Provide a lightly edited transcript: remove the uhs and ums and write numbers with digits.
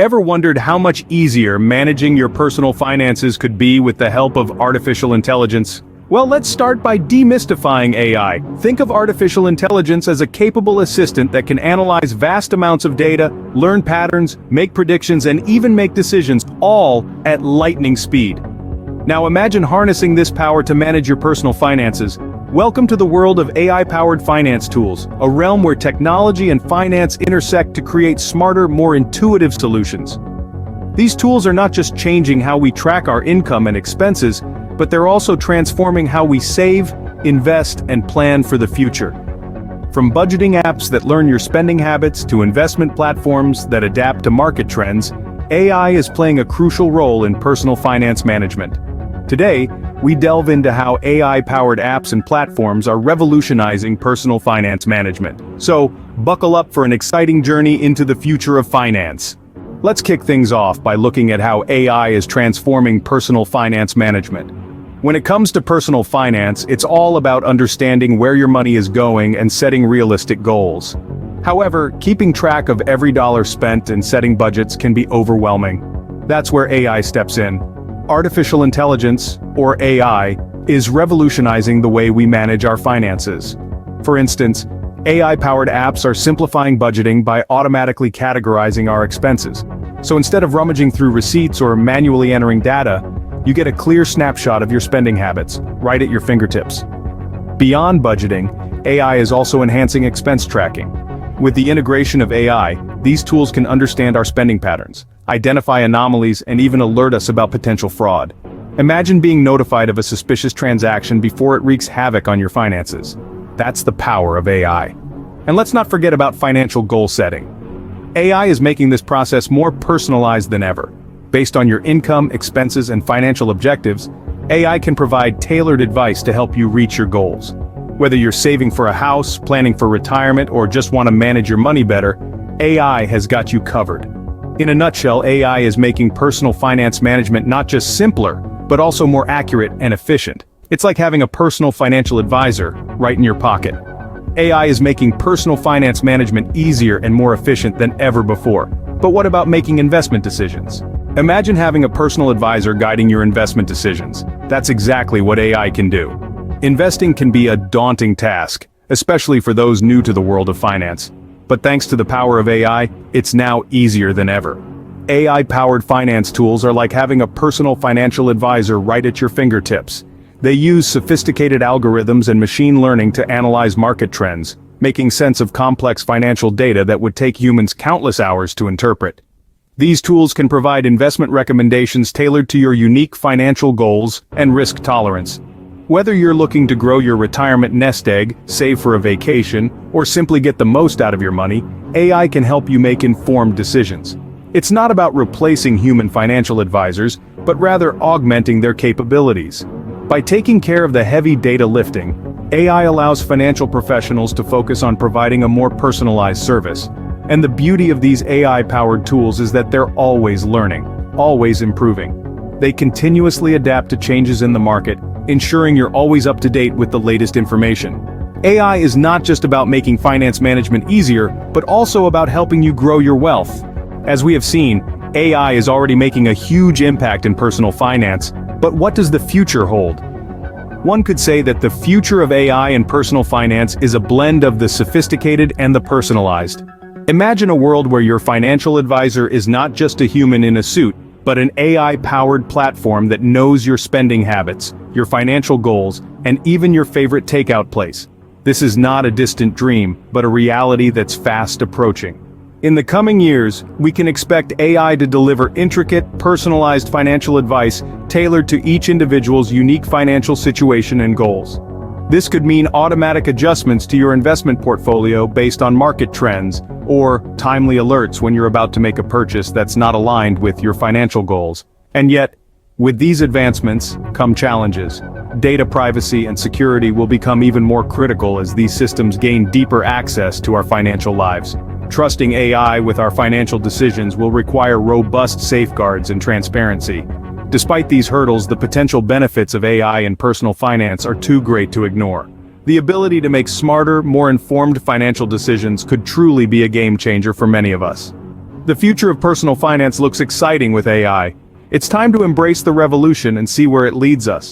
Ever wondered how much easier managing your personal finances could be with the help of artificial intelligence? Well, let's start by demystifying AI. Think of artificial intelligence as a capable assistant that can analyze vast amounts of data, learn patterns, make predictions, and even make decisions, all at lightning speed. Now imagine harnessing this power to manage your personal finances. Welcome to the world of AI-powered finance tools, a realm where technology and finance intersect to create smarter, more intuitive solutions. These tools are not just changing how we track our income and expenses, but they're also transforming how we save, invest, and plan for the future. From budgeting apps that learn your spending habits to investment platforms that adapt to market trends, AI is playing a crucial role in personal finance management. Today, we delve into how AI-powered apps and platforms are revolutionizing personal finance management. So, buckle up for an exciting journey into the future of finance. Let's kick things off by looking at how AI is transforming personal finance management. When it comes to personal finance, it's all about understanding where your money is going and setting realistic goals. However, keeping track of every dollar spent and setting budgets can be overwhelming. That's where AI steps in. Artificial intelligence, or AI, is revolutionizing the way we manage our finances. For instance, AI-powered apps are simplifying budgeting by automatically categorizing our expenses. So instead of rummaging through receipts or manually entering data, you get a clear snapshot of your spending habits, right at your fingertips. Beyond budgeting, AI is also enhancing expense tracking. With the integration of AI, these tools can understand our spending patterns, identify anomalies, and even alert us about potential fraud. Imagine being notified of a suspicious transaction before it wreaks havoc on your finances. That's the power of AI. And let's not forget about financial goal setting. AI is making this process more personalized than ever. Based on your income, expenses, and financial objectives, AI can provide tailored advice to help you reach your goals. Whether you're saving for a house, planning for retirement, or just want to manage your money better, AI has got you covered. In a nutshell, AI is making personal finance management not just simpler, but also more accurate and efficient. It's like having a personal financial advisor right in your pocket. AI is making personal finance management easier and more efficient than ever before. But what about making investment decisions? Imagine having a personal advisor guiding your investment decisions. That's exactly what AI can do. Investing can be a daunting task, especially for those new to the world of finance. But thanks to the power of AI, it's now easier than ever. AI-powered finance tools are like having a personal financial advisor right at your fingertips. They use sophisticated algorithms and machine learning to analyze market trends, making sense of complex financial data that would take humans countless hours to interpret. These tools can provide investment recommendations tailored to your unique financial goals and risk tolerance. Whether you're looking to grow your retirement nest egg, save for a vacation, or simply get the most out of your money, AI can help you make informed decisions. It's not about replacing human financial advisors, but rather augmenting their capabilities. By taking care of the heavy data lifting, AI allows financial professionals to focus on providing a more personalized service. And the beauty of these AI-powered tools is that they're always learning, always improving. They continuously adapt to changes in the market, ensuring you're always up to date with the latest information. AI is not just about making finance management easier, but also about helping you grow your wealth. As we have seen, AI is already making a huge impact in personal finance, but what does the future hold? One could say that the future of AI in personal finance is a blend of the sophisticated and the personalized. Imagine a world where your financial advisor is not just a human in a suit, but an AI-powered platform that knows your spending habits, your financial goals, and even your favorite takeout place. This is not a distant dream, but a reality that's fast approaching. In the coming years, we can expect AI to deliver intricate, personalized financial advice tailored to each individual's unique financial situation and goals. This could mean automatic adjustments to your investment portfolio based on market trends, or timely alerts when you're about to make a purchase that's not aligned with your financial goals. And yet, with these advancements come challenges. Data privacy and security will become even more critical as these systems gain deeper access to our financial lives. Trusting AI with our financial decisions will require robust safeguards and transparency. Despite these hurdles, the potential benefits of AI in personal finance are too great to ignore. The ability to make smarter, more informed financial decisions could truly be a game changer for many of us. The future of personal finance looks exciting with AI. It's time to embrace the revolution and see where it leads us.